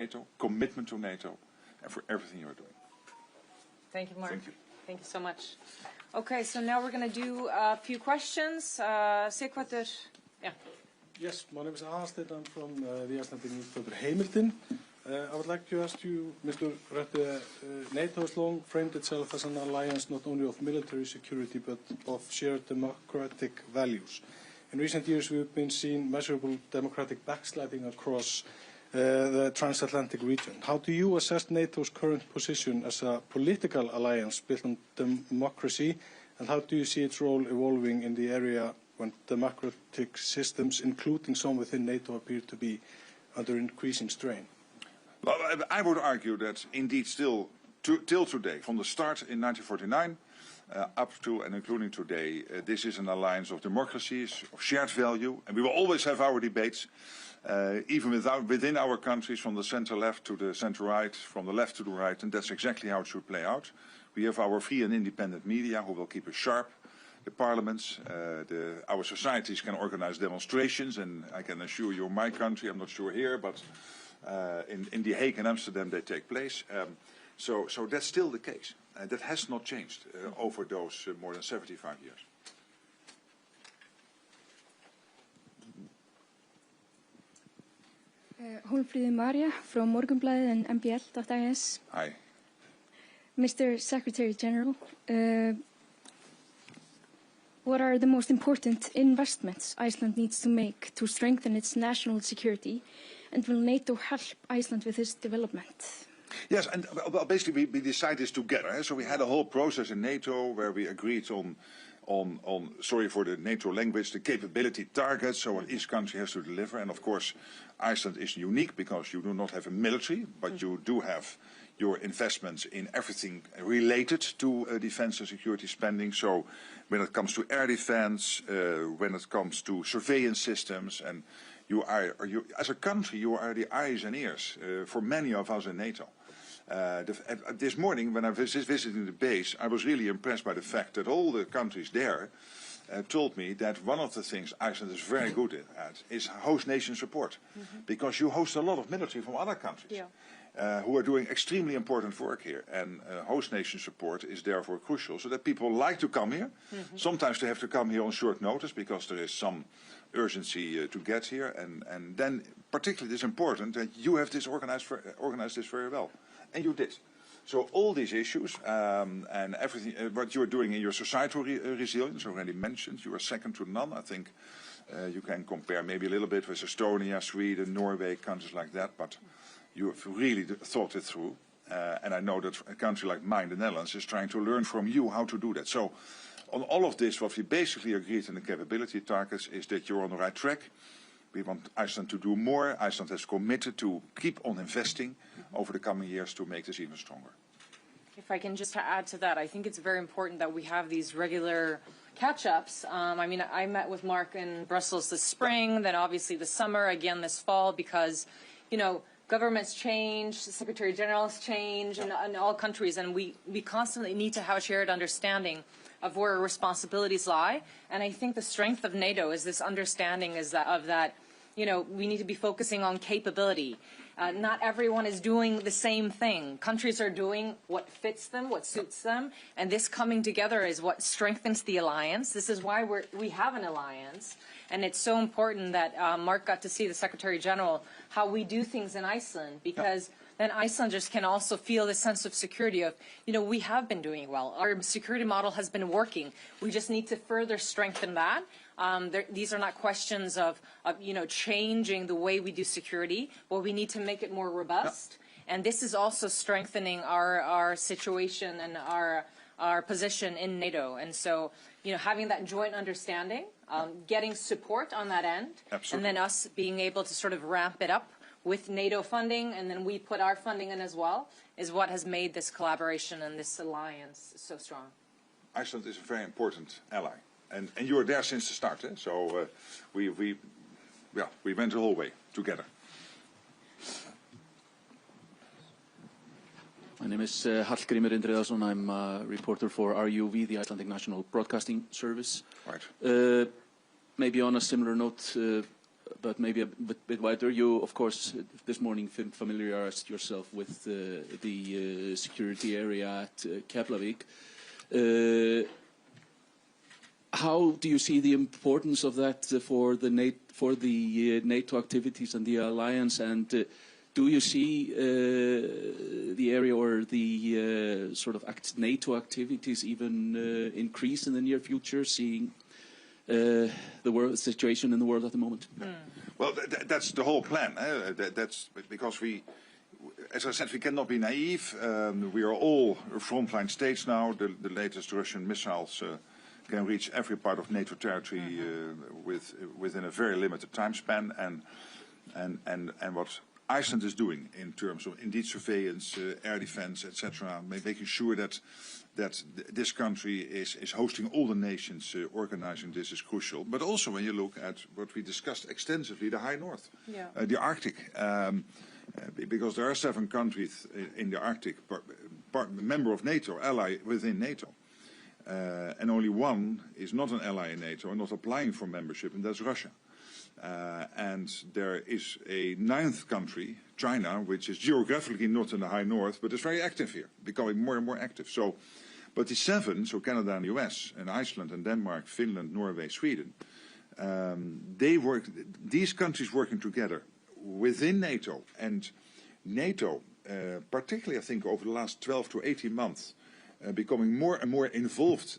NATO, commitment to NATO, and for everything you're doing. Thank you, Mark. Thank you. Thank you so much. Okay, so now we're going to do a few questions. Secretary, yeah. Yes, my name is Aðalsteinn. I'm from the Icelandic newspaper Heimildin. I would like to ask you, Mr. Rutte, NATO has long framed itself as an alliance not only of military security but of shared democratic values. In recent years, we've been seeing measurable democratic backsliding across the transatlantic region. How do you assess NATO's current position as a political alliance built on democracy, and how do you see its role evolving in the area when democratic systems, including some within NATO, appear to be under increasing strain? Well, I would argue that indeed still, till today, from the start in 1949, up to and including today, this is an alliance of democracies, of shared value, and we will always have our debates, even within our countries, from the center-left to the center-right, from the left to the right, and that's exactly how it should play out. We have our free and independent media who will keep us sharp, the parliaments, our societies can organize demonstrations, and I can assure you in my country, I'm not sure here, but in The Hague and Amsterdam they take place. So that's still the case. That has not changed over those more than 75 years. Hólmfríður Maria from Morgunblaðið and mbl.is. Hi. Mr. Secretary General, what are the most important investments Iceland needs to make to strengthen its national security, and will NATO help Iceland with this development? Yes, and well, basically we decided this together. So we had a whole process in NATO where we agreed on sorry for the NATO language, the capability targets, so what each country has to deliver. And of course, Iceland is unique because you do not have a military, but you do have your investments in everything related to defense and security spending. So when it comes to air defense, when it comes to surveillance systems, and as a country, you are the eyes and ears for many of us in NATO. This morning, when I was visiting the base, I was really impressed by the fact that all the countries there told me that one of the things Iceland is very good at is host nation support, because you host a lot of military from other countries who are doing extremely important work here, and host nation support is therefore crucial, so that people like to come here. Sometimes they have to come here on short notice because there is some urgency to get here, and then particularly it's important that you have this organized this very well, and you did. So all these issues and everything, what you are doing in your societal resilience, already mentioned, you are second to none. I think you can compare maybe a little bit with Estonia, Sweden, Norway, countries like that, but you have really thought it through. And I know that a country like mine, the Netherlands, is trying to learn from you how to do that. So on all of this, what we basically agreed in the capability targets is that you're on the right track. We want Iceland to do more. Iceland has committed to keep on investing over the coming years to make this even stronger. If I can just add to that, I think it's very important that we have these regular catch-ups. I mean, I met with Mark in Brussels this spring, then obviously this summer, again this fall, because, you know, governments change, Secretary Generals change in all countries, and we constantly need to have a shared understanding of where our responsibilities lie. And I think the strength of NATO is this understanding of that, you know, we need to be focusing on capability. Not everyone is doing the same thing. Countries are doing what fits them, what suits them, and this coming together is what strengthens the alliance. This is why we have an alliance, and it's so important that Mark got to see the Secretary General, how we do things in Iceland, because then Icelanders can also feel the sense of security of, you know, we have been doing well. Our security model has been working. We just need to further strengthen that. These are not questions of, you know, changing the way we do security, but we need to make it more robust. And this is also strengthening our situation and our position in NATO. And so, you know, having that joint understanding, getting support on that end, and then us being able to sort of ramp it up with NATO funding, and then we put our funding in as well, is what has made this collaboration and this alliance so strong. Iceland is a very important ally. And you were there since the start, eh? So we went the whole way together. My name is Hallgrímur Indriðason. I'm a reporter for RUV, the Icelandic National Broadcasting Service. Right. Maybe on a similar note, but maybe a bit wider. You, of course, this morning familiarized yourself with the security area at Keflavik. How do you see the importance of that for the NATO activities and the alliance? And do you see the area or the sort of NATO activities even increase in the near future, seeing the situation in the world at the moment? Well, that's the whole plan. That's because we, as I said, we cannot be naive. We are all frontline states now. The latest Russian missiles can reach every part of NATO territory within a very limited time span. And what Iceland is doing in terms of indeed surveillance, air defense, etc., making sure that this country is hosting all the nations organizing this is crucial. But also when you look at what we discussed extensively, the High North, the Arctic, because there are 7 countries in the Arctic, member of NATO, ally within NATO. And only one is not an ally in NATO and not applying for membership, and that's Russia. And there is a 9th country, China, which is geographically not in the High North, but is very active here, becoming more and more active. So, but the 7, so Canada and the US, and Iceland and Denmark, Finland, Norway, Sweden, these countries working together within NATO, and NATO, particularly I think over the last 12 to 18 months, becoming more and more involved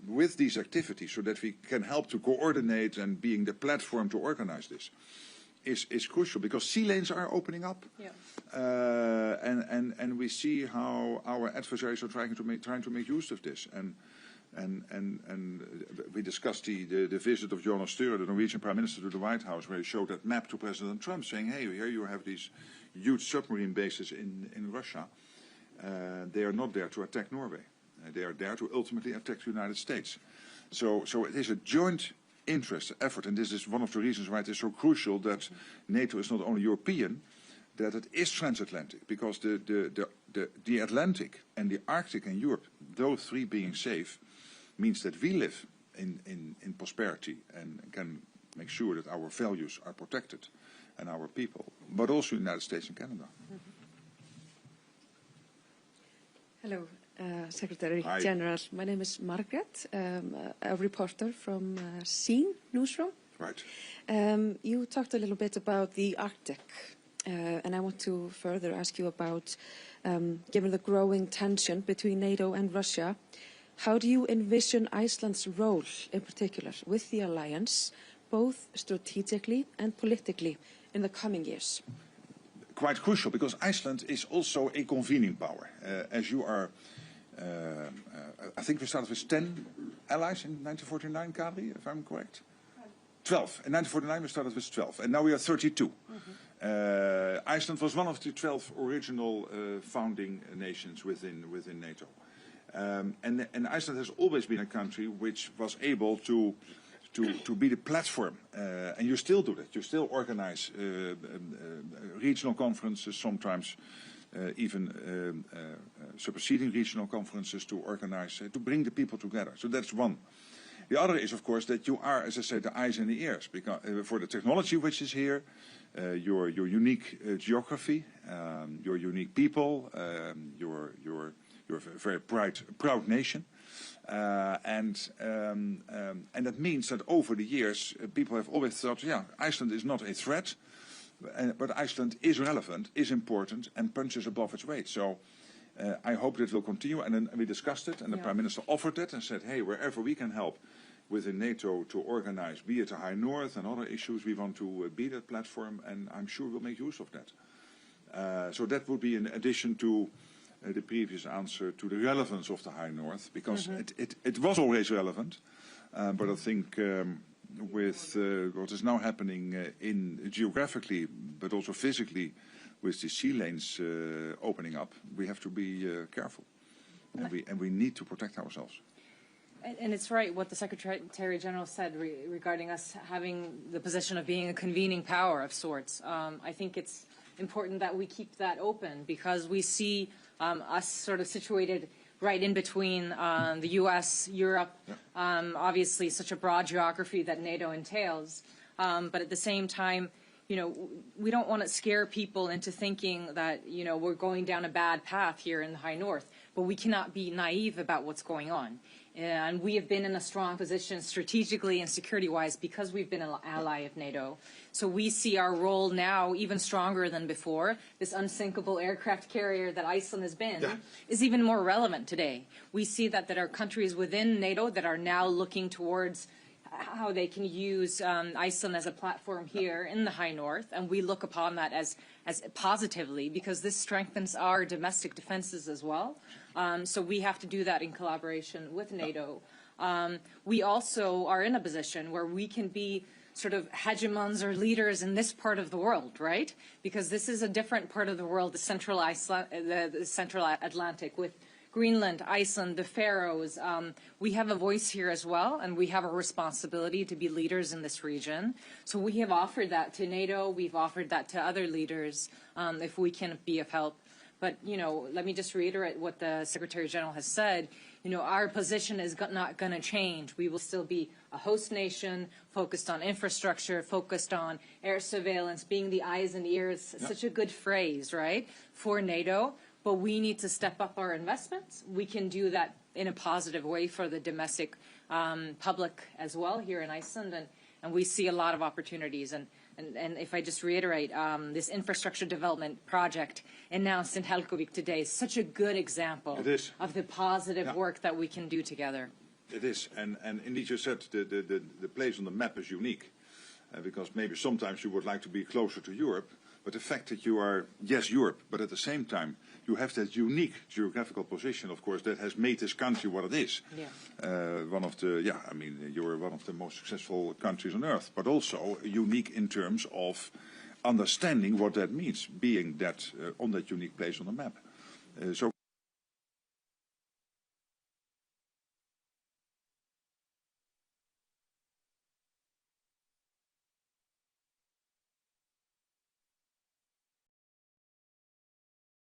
with these activities so that we can help to coordinate and being the platform to organize this is crucial, because sea lanes are opening up, and we see how our adversaries are trying to make use of this, and we discussed the visit of Jonas Støre, the Norwegian Prime Minister, to the White House, where he showed that map to President Trump, saying, hey, here you have these huge submarine bases in Russia. They are not there to attack Norway. They are there to ultimately attack the United States. So it is a joint interest effort, and this is one of the reasons why it is so crucial that NATO is not only European, that it is transatlantic, because the Atlantic and the Arctic and Europe, those 3 being safe, means that we live in prosperity and can make sure that our values are protected and our people, but also the United States and Canada. Hello, Secretary Hi. General. My name is Margaret, a reporter from AC1N newsroom. Right. You talked a little bit about the Arctic, and I want to further ask you about, given the growing tension between NATO and Russia, how do you envision Iceland's role in particular with the alliance, both strategically and politically, in the coming years? Quite crucial, because Iceland is also a convening power. As you are, I think we started with 10 allies in 1949, Kadri, if I'm correct? 12. In 1949 we started with 12, and now we are 32. Iceland was one of the 12 original founding nations within NATO. And Iceland has always been a country which was able to be the platform, and you still do that. You still organize regional conferences, sometimes even superseding regional conferences to organize, to bring the people together. So that's one. The other is, of course, that you are, as I said, the eyes and the ears, because for the technology which is here, your unique geography, your unique people, your a very proud nation. And that means that over the years, people have always thought, yeah, Iceland is not a threat, but Iceland is relevant, is important, and punches above its weight. So I hope that will continue. And then we discussed it, and the Prime Minister offered it and said, hey, wherever we can help within NATO to organize, be it the High North and other issues, we want to be that platform, and I'm sure we'll make use of that. So that would be in addition to the previous answer to the relevance of the High North, because it was always relevant, but I think with what is now happening in geographically, but also physically, with the sea lanes opening up, we have to be careful, and we need to protect ourselves. And it's right what the Secretary General said regarding us having the position of being a convening power of sorts. I think it's important that we keep that open, because we see us sort of situated right in between the U.S., Europe, obviously such a broad geography that NATO entails. But at the same time, you know, we don't want to scare people into thinking that, you know, we're going down a bad path here in the High North. But we cannot be naive about what's going on. And we have been in a strong position strategically and security-wise because we've been an ally of NATO. So we see our role now even stronger than before. This unsinkable aircraft carrier that Iceland has been is even more relevant today. We see that there are countries within NATO that are now looking towards how they can use Iceland as a platform here in the High North, and we look upon that as positively because this strengthens our domestic defenses as well. So we have to do that in collaboration with NATO. We also are in a position where we can be sort of hegemons or leaders in this part of the world, right? Because this is a different part of the world, the Central Atlantic, with Greenland, Iceland, the Faroes. We have a voice here as well, and we have a responsibility to be leaders in this region. So we have offered that to NATO. We've offered that to other leaders if we can be of help. But, you know, let me just reiterate what the Secretary General has said. You know, our position is not going to change. We will still be a host nation, focused on infrastructure, focused on air surveillance, being the eyes and ears, such a good phrase, right, for NATO. But we need to step up our investments. We can do that in a positive way for the domestic public as well here in Iceland. And we see a lot of opportunities. And if I just reiterate, this infrastructure development project announced in Reykjavik today is such a good example of the positive work that we can do together. It is, and indeed you said the place on the map is unique, because maybe sometimes you would like to be closer to Europe, but the fact that you are, yes, Europe, but at the same time you have that unique geographical position, of course, that has made this country what it is. One of the, I mean, you're one of the most successful countries on earth, but also unique in terms of understanding what that means, being that on that unique place on the map. So